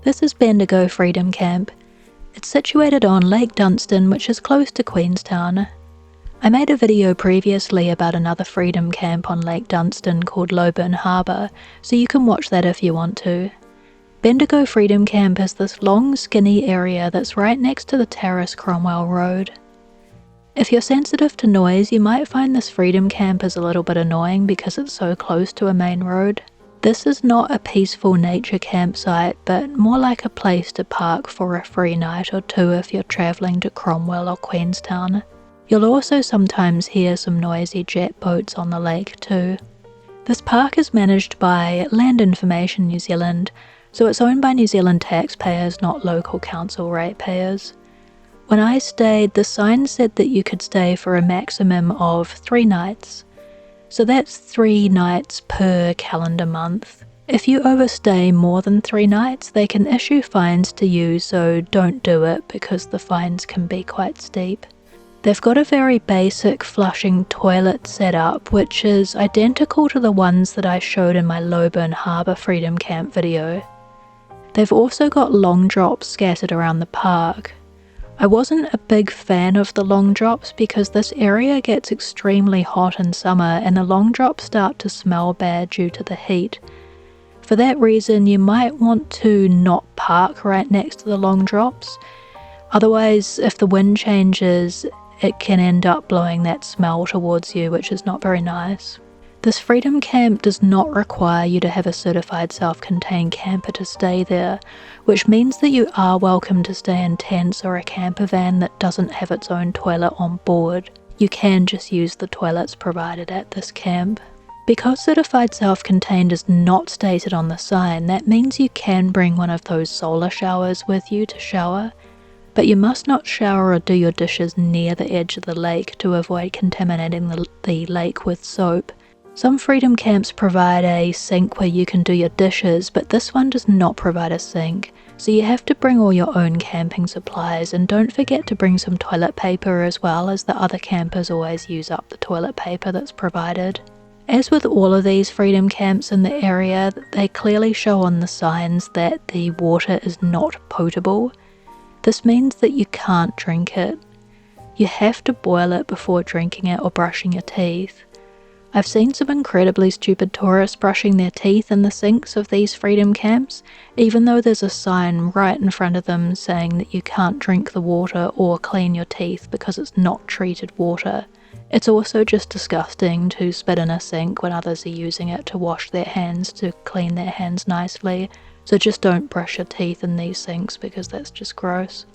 This is Bendigo Freedom Camp. It's situated on Lake Dunstan, which is close to Queenstown. I made a video previously about another freedom camp on Lake Dunstan called Loburn Harbour, so you can watch that if you want to. Bendigo Freedom Camp is this long, skinny area that's right next to the terrace Cromwell Road. If you're sensitive to noise, you might find this freedom camp is a little bit annoying because it's so close to a main road. This is not a peaceful nature campsite, but more like a place to park for a free night or two if you're travelling to Cromwell or Queenstown. You'll also sometimes hear some noisy jet boats on the lake too. This park is managed by Land Information New Zealand, so it's owned by New Zealand taxpayers, not local council ratepayers. When I stayed, the sign said that you could stay for a maximum of 3 nights. So that's 3 nights per calendar month. If you overstay more than 3 nights, they can issue fines to you, so don't do it because the fines can be quite steep. They've got a very basic flushing toilet setup, which is identical to the ones that I showed in my Loburn Harbour Freedom Camp video. They've also got long drops scattered around the park. I wasn't a big fan of the long drops because this area gets extremely hot in summer and the long drops start to smell bad due to the heat. For that reason, you might want to not park right next to the long drops. Otherwise, if the wind changes, it can end up blowing that smell towards you, which is not very nice. This freedom camp does not require you to have a certified self-contained camper to stay there, which means that you are welcome to stay in tents or a camper van that doesn't have its own toilet on board. You can just use the toilets provided at this camp. Because certified self-contained is not stated on the sign, that means you can bring one of those solar showers with you to shower, but you must not shower or do your dishes near the edge of the lake to avoid contaminating the lake with soap. Some freedom camps provide a sink where you can do your dishes, but this one does not provide a sink, so you have to bring all your own camping supplies, and don't forget to bring some toilet paper as well, as the other campers always use up the toilet paper that's provided. As with all of these freedom camps in the area, they clearly show on the signs that the water is not potable. This means that you can't drink it. You have to boil it before drinking it or brushing your teeth. I've seen some incredibly stupid tourists brushing their teeth in the sinks of these freedom camps, even though there's a sign right in front of them saying that you can't drink the water or clean your teeth because it's not treated water. It's also just disgusting to spit in a sink when others are using it to wash their hands, to clean their hands nicely, so just don't brush your teeth in these sinks because that's just gross.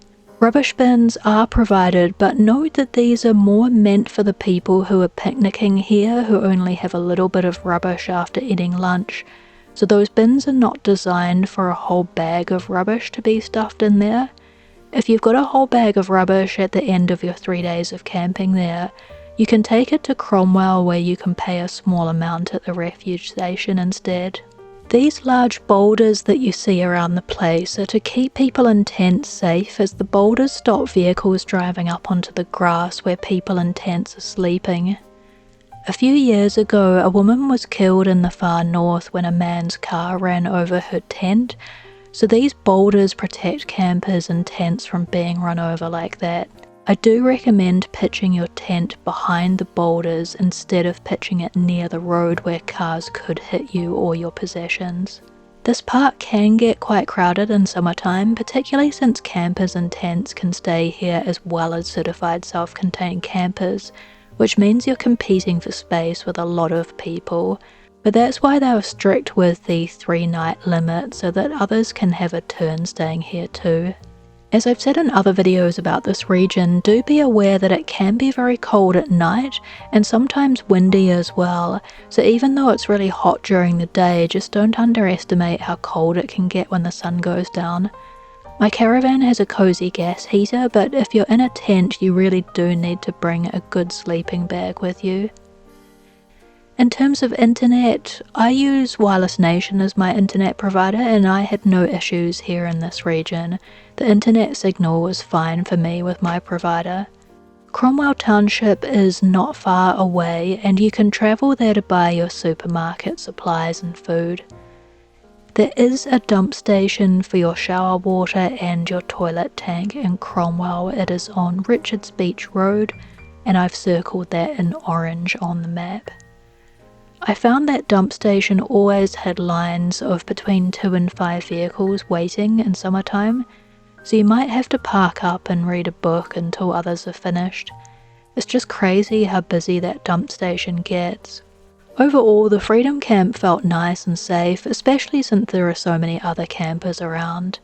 Rubbish bins are provided, but note that these are more meant for the people who are picnicking here who only have a little bit of rubbish after eating lunch. So those bins are not designed for a whole bag of rubbish to be stuffed in there. If you've got a whole bag of rubbish at the end of your 3 days of camping there, you can take it to Cromwell where you can pay a small amount at the refuge station instead. These large boulders that you see around the place are to keep people in tents safe, as the boulders stop vehicles driving up onto the grass where people in tents are sleeping. A few years ago, a woman was killed in the far north when a man's car ran over her tent, so these boulders protect campers in tents from being run over like that. I do recommend pitching your tent behind the boulders instead of pitching it near the road where cars could hit you or your possessions. This park can get quite crowded in summertime, particularly since campers and tents can stay here as well as certified self-contained campers, which means you're competing for space with a lot of people. But that's why they were strict with the 3-night limit, so that others can have a turn staying here too. As I've said in other videos about this region, do be aware that it can be very cold at night and sometimes windy as well, so even though it's really hot during the day, just don't underestimate how cold it can get when the sun goes down. My caravan has a cozy gas heater, but if you're in a tent you really do need to bring a good sleeping bag with you. In terms of internet, I use Wireless Nation as my internet provider and I had no issues here in this region. The internet signal was fine for me with my provider. Cromwell Township is not far away and you can travel there to buy your supermarket supplies and food. There is a dump station for your shower water and your toilet tank in Cromwell. It is on Richards Beach Road, and I've circled that in orange on the map. I found that dump station always had lines of between 2 and 5 vehicles waiting in summertime, so you might have to park up and read a book until others are finished. It's just crazy how busy that dump station gets. Overall, the Freedom Camp felt nice and safe, especially since there are so many other campers around.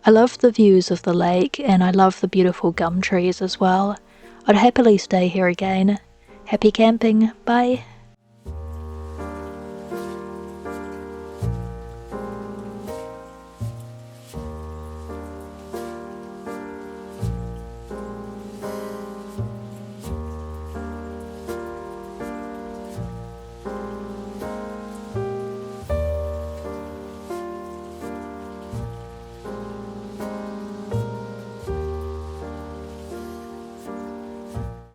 I love the views of the lake, and I love the beautiful gum trees as well. I'd happily stay here again. Happy camping, bye!